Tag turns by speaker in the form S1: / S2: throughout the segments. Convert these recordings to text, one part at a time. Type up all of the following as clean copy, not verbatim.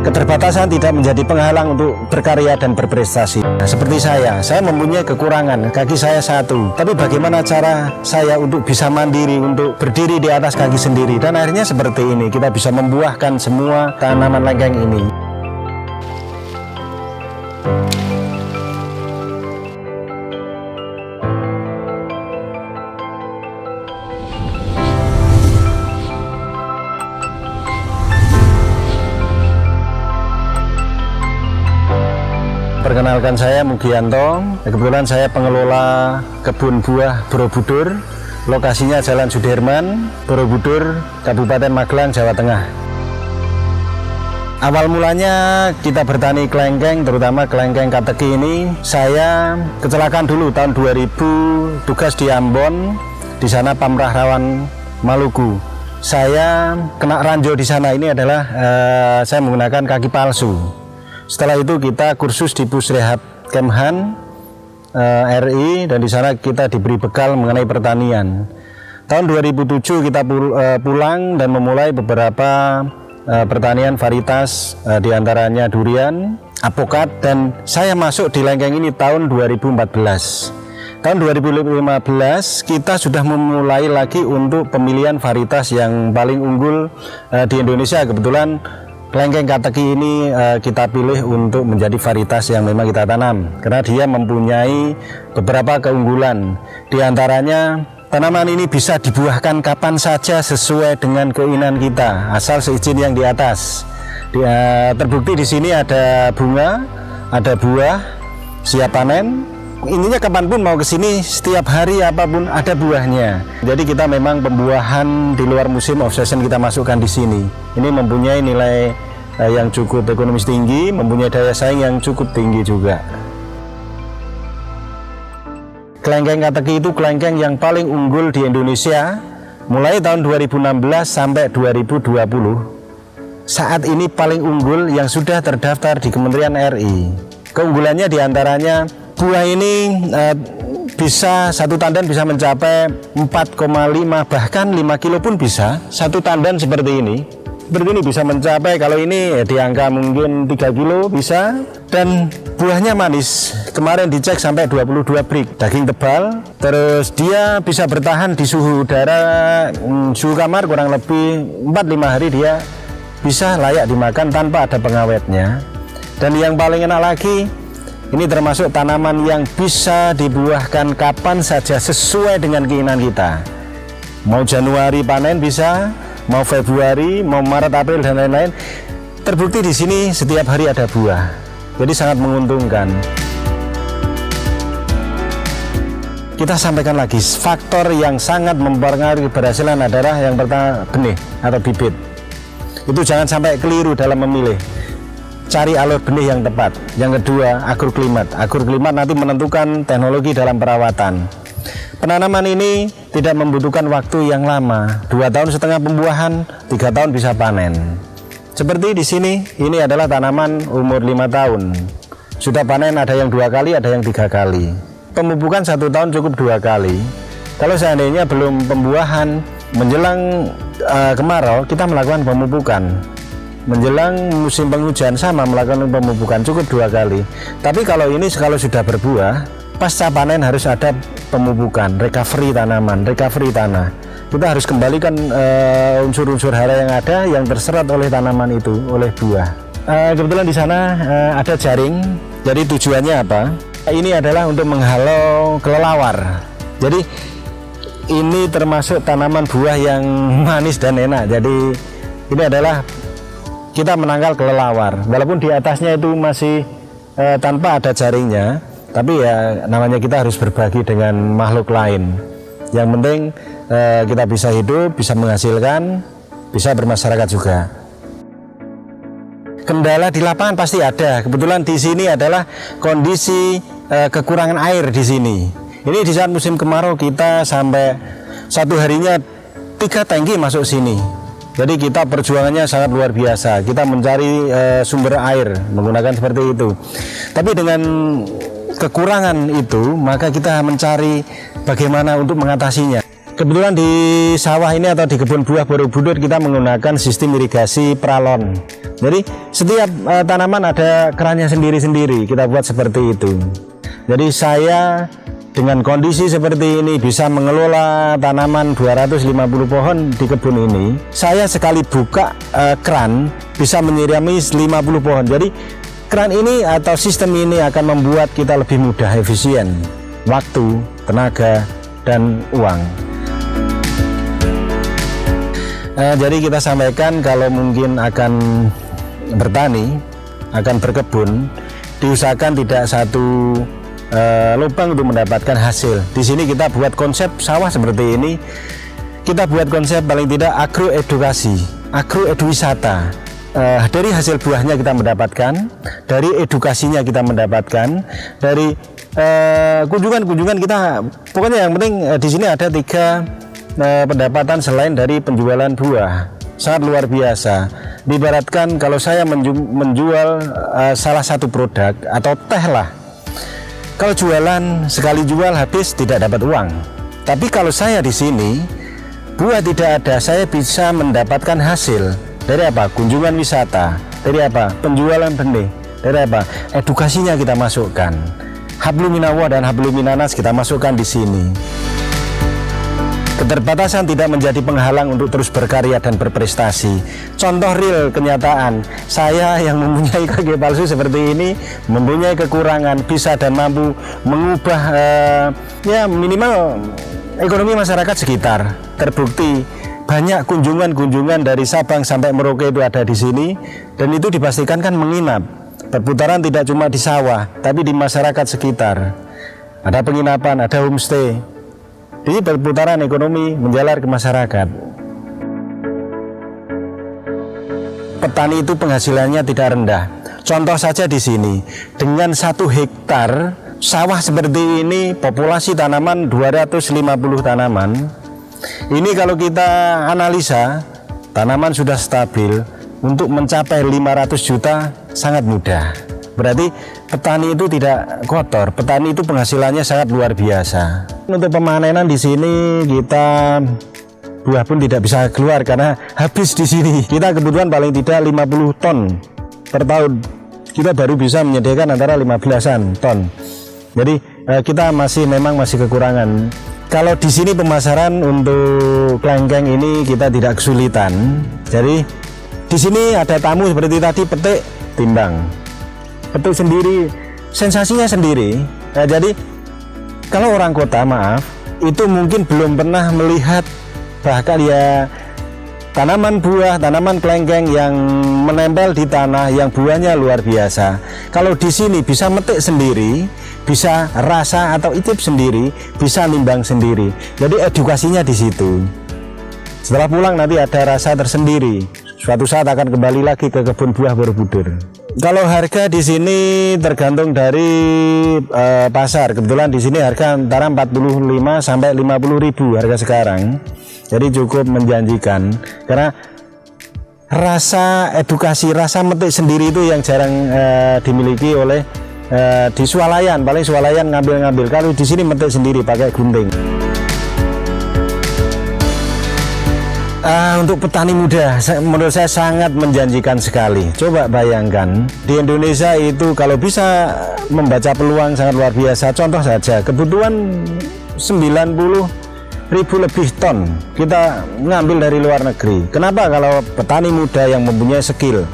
S1: Keterbatasan tidak menjadi penghalang untuk berkarya dan berprestasi. Nah, seperti saya mempunyai kekurangan, kaki saya satu. Tapi bagaimana cara saya untuk bisa mandiri, untuk berdiri di atas kaki sendiri? Dan akhirnya seperti ini, kita bisa membuahkan semua tanaman lengkeng ini. Perkenalkan, saya Mugianto. Kebetulan saya pengelola kebun buah Borobudur. Lokasinya Jalan Sudirman, Borobudur, Kabupaten Magelang, Jawa Tengah. Awal mulanya kita bertani kelengkeng, terutama kelengkeng kateki ini. Saya kecelakaan dulu tahun 2000, tugas di Ambon, di sana Pamrah Rawan, Maluku. Saya kena ranjau di sana. Ini adalah saya menggunakan kaki palsu. Setelah itu kita kursus di Pusrehab Kemhan RI, dan di sana kita diberi bekal mengenai pertanian. Tahun 2007 kita pulang dan memulai beberapa pertanian varietas, diantaranya durian, apokat, dan saya masuk di lengkeng ini tahun 2014. Tahun 2015 kita sudah memulai lagi untuk pemilihan varietas yang paling unggul di Indonesia. Kebetulan kelengkeng kateki ini kita pilih untuk menjadi varietas yang memang kita tanam karena dia mempunyai beberapa keunggulan. Di antaranya, tanaman ini bisa dibuahkan kapan saja sesuai dengan keinginan kita, asal seizin yang di atas. Terbukti di sini ada bunga, ada buah, siap panen. Intinya kapanpun mau ke sini, setiap hari apapun ada buahnya. Jadi kita memang pembuahan di luar musim off season kita masukkan di sini. Ini mempunyai nilai yang cukup ekonomis tinggi, mempunyai daya saing yang cukup tinggi juga. Kelengkeng kateki itu kelengkeng yang paling unggul di Indonesia mulai tahun 2016 sampai 2020. Saat ini paling unggul yang sudah terdaftar di Kementerian RI. Keunggulannya diantaranya buah ini bisa satu tandan bisa mencapai 4,5 bahkan 5 kilo pun bisa. Satu tandan seperti ini bisa mencapai, kalau ini di angka mungkin 3 kilo bisa. Dan buahnya manis, kemarin dicek sampai 22 brik, daging tebal. Terus dia bisa bertahan di suhu udara, suhu kamar kurang lebih 4-5 hari dia bisa layak dimakan tanpa ada pengawetnya. Dan yang paling enak lagi, ini termasuk tanaman yang bisa dibuahkan kapan saja sesuai dengan keinginan kita. Mau Januari panen bisa, mau Februari, mau Maret, April, dan lain-lain. Terbukti di sini setiap hari ada buah. Jadi sangat menguntungkan. Kita sampaikan lagi, faktor yang sangat mempengaruhi keberhasilan adalah yang pertama benih atau bibit. Itu jangan sampai keliru dalam memilih. Cari alur benih yang tepat. Yang kedua, agroklimat. Agroklimat nanti menentukan teknologi dalam perawatan. Penanaman ini tidak membutuhkan waktu yang lama. 2,5 tahun pembuahan, 3 tahun bisa panen. Seperti di sini, ini adalah tanaman umur 5 tahun. Sudah panen ada yang 2 kali, ada yang 3 kali. Pemupukan 1 tahun cukup 2 kali. Kalau seandainya belum pembuahan, menjelang kemarau kita melakukan pemupukan. Menjelang musim penghujan sama melakukan pemupukan cukup 2 kali. Tapi kalau ini kalau sudah berbuah, pasca panen harus ada pemupukan, recovery tanaman, recovery tanah. Kita harus kembalikan unsur-unsur hara yang ada yang terserat oleh tanaman itu, oleh buah. Kebetulan di sana ada jaring. Jadi tujuannya apa? Ini adalah untuk menghalau kelelawar. Jadi ini termasuk tanaman buah yang manis dan enak. Jadi ini adalah kita menangkal kelelawar, walaupun di atasnya itu masih tanpa ada jaringnya, tapi ya namanya kita harus berbagi dengan makhluk lain. Yang penting kita bisa hidup, bisa menghasilkan, bisa bermasyarakat juga. Kendala di lapangan pasti ada. Kebetulan di sini adalah kondisi kekurangan air di sini. Ini di saat musim kemarau kita sampai satu harinya 3 tangki masuk sini. Jadi kita perjuangannya sangat luar biasa. Kita mencari sumber air menggunakan seperti itu. Tapi dengan kekurangan itu, maka kita mencari bagaimana untuk mengatasinya. Kebetulan di sawah ini atau di kebun buah Borobudur kita menggunakan sistem irigasi pralon. Jadi setiap tanaman ada kerannya sendiri-sendiri, kita buat seperti itu. Jadi saya dengan kondisi seperti ini bisa mengelola tanaman 250 pohon di kebun ini. Saya sekali buka keran bisa menyirami 50 pohon. Jadi keran ini atau sistem ini akan membuat kita lebih mudah, efisien, waktu, tenaga, dan uang. Jadi kita sampaikan kalau mungkin akan bertani, akan berkebun, diusahakan tidak satu lubang untuk mendapatkan hasil. Di sini kita buat konsep sawah seperti ini. Kita buat konsep paling tidak agroedukasi, agroeduwisata. Dari hasil buahnya kita mendapatkan, dari edukasinya kita mendapatkan, dari kunjungan-kunjungan kita. Pokoknya yang penting di sini ada 3 pendapatan selain dari penjualan buah. Sangat luar biasa. Diibaratkan kalau saya menjual salah satu produk atau teh lah. Kalau jualan sekali jual habis tidak dapat uang. Tapi kalau saya di sini buah tidak ada, saya bisa mendapatkan hasil. Dari apa? Kunjungan wisata. Dari apa? Penjualan benih. Dari apa? Edukasinya kita masukkan. Hablum minallah dan hablum minanas kita masukkan di sini. Keterbatasan tidak menjadi penghalang untuk terus berkarya dan berprestasi. Contoh real kenyataan, saya yang mempunyai kaki palsu seperti ini, mempunyai kekurangan, bisa dan mampu mengubah ya minimal ekonomi masyarakat sekitar. Terbukti banyak kunjungan-kunjungan dari Sabang sampai Merauke itu ada di sini, dan itu dipastikan kan menginap. Perputaran tidak cuma di sawah, tapi di masyarakat sekitar. Ada penginapan, ada homestay. Jadi perputaran ekonomi menjalar ke masyarakat. Petani itu penghasilannya tidak rendah. Contoh saja di sini, dengan 1 hektar sawah seperti ini, populasi tanaman 250 tanaman. Ini kalau kita analisa, tanaman sudah stabil, untuk mencapai 500 juta sangat mudah. Berarti petani itu tidak kotor, petani itu penghasilannya sangat luar biasa. Untuk pemanenan di sini kita buah pun tidak bisa keluar karena habis di sini. Kita kebutuhan paling tidak 50 ton per tahun. Kita baru bisa menyediakan antara 15-an ton. Jadi kita memang masih kekurangan. Kalau di sini pemasaran untuk kelengkeng ini kita tidak kesulitan. Jadi di sini ada tamu seperti tadi, petik, timbang. Petik sendiri, sensasinya sendiri. Nah, jadi kalau orang kota, maaf, itu mungkin belum pernah melihat bahkan ya tanaman buah, tanaman kelengkeng yang menempel di tanah, yang buahnya luar biasa. Kalau di sini bisa metik sendiri, bisa rasa atau icip sendiri, bisa nimbang sendiri. Jadi edukasinya di situ. Setelah pulang nanti ada rasa tersendiri. Suatu saat akan kembali lagi ke kebun buah Borobudur. Kalau harga di sini tergantung dari pasar. Kebetulan di sini harga antara 45 sampai 50 ribu harga sekarang. Jadi cukup menjanjikan karena rasa edukasi, rasa metik sendiri itu yang jarang dimiliki oleh di swalayan. Paling swalayan ngambil-ngambil. Kalau di sini metik sendiri pakai gunting. Untuk petani muda, menurut saya sangat menjanjikan sekali. Coba bayangkan, di Indonesia itu kalau bisa membaca peluang sangat luar biasa. Contoh saja, kebutuhan 90 ribu lebih ton kita ngambil dari luar negeri. Kenapa? Kalau petani muda yang mempunyai skill,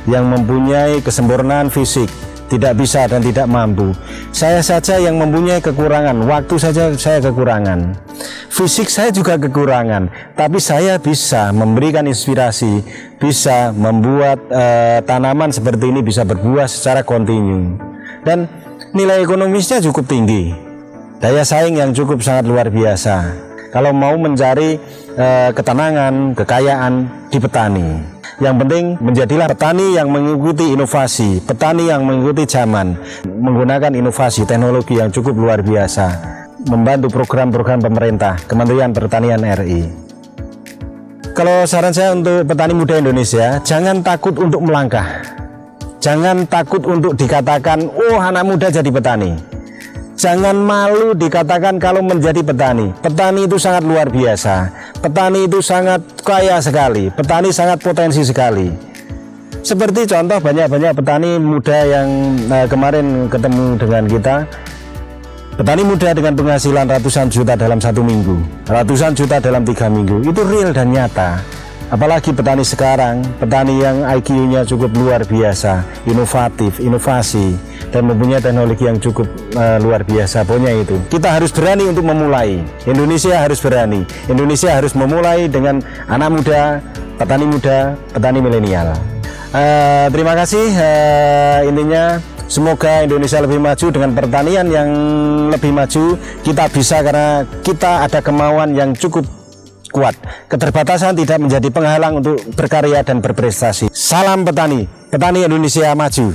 S1: yang mempunyai kesempurnaan fisik, tidak bisa dan tidak mampu. Saya saja yang mempunyai kekurangan, waktu saja saya kekurangan, fisik saya juga kekurangan, tapi saya bisa memberikan inspirasi, bisa membuat tanaman seperti ini bisa berbuah secara kontinu, dan nilai ekonomisnya cukup tinggi, daya saing yang cukup sangat luar biasa. Kalau mau mencari ketenangan, kekayaan di petani, yang penting menjadilah petani yang mengikuti inovasi, petani yang mengikuti zaman, menggunakan inovasi teknologi yang cukup luar biasa, membantu program-program pemerintah, Kementerian Pertanian RI. Kalau saran saya untuk petani muda Indonesia, jangan takut untuk melangkah, jangan takut untuk dikatakan, oh anak muda jadi petani. Jangan malu dikatakan kalau menjadi petani. Petani itu sangat luar biasa. Petani itu sangat kaya sekali. Petani sangat potensi sekali. Seperti contoh banyak-banyak petani muda yang kemarin ketemu dengan kita. Petani muda dengan penghasilan ratusan juta dalam 1 minggu, ratusan juta dalam 3 minggu, itu real dan nyata. Apalagi petani sekarang, petani yang IQ-nya cukup luar biasa, inovatif, inovasi, dan mempunyai teknologi yang cukup luar biasa. Pokoknya itu, kita harus berani untuk memulai. Indonesia harus berani. Indonesia harus memulai dengan anak muda, petani milenial. Terima kasih. Intinya semoga Indonesia lebih maju dengan pertanian yang lebih maju. Kita bisa karena kita ada kemauan yang cukup kuat. Keterbatasan tidak menjadi penghalang untuk berkarya dan berprestasi. Salam petani, petani Indonesia maju.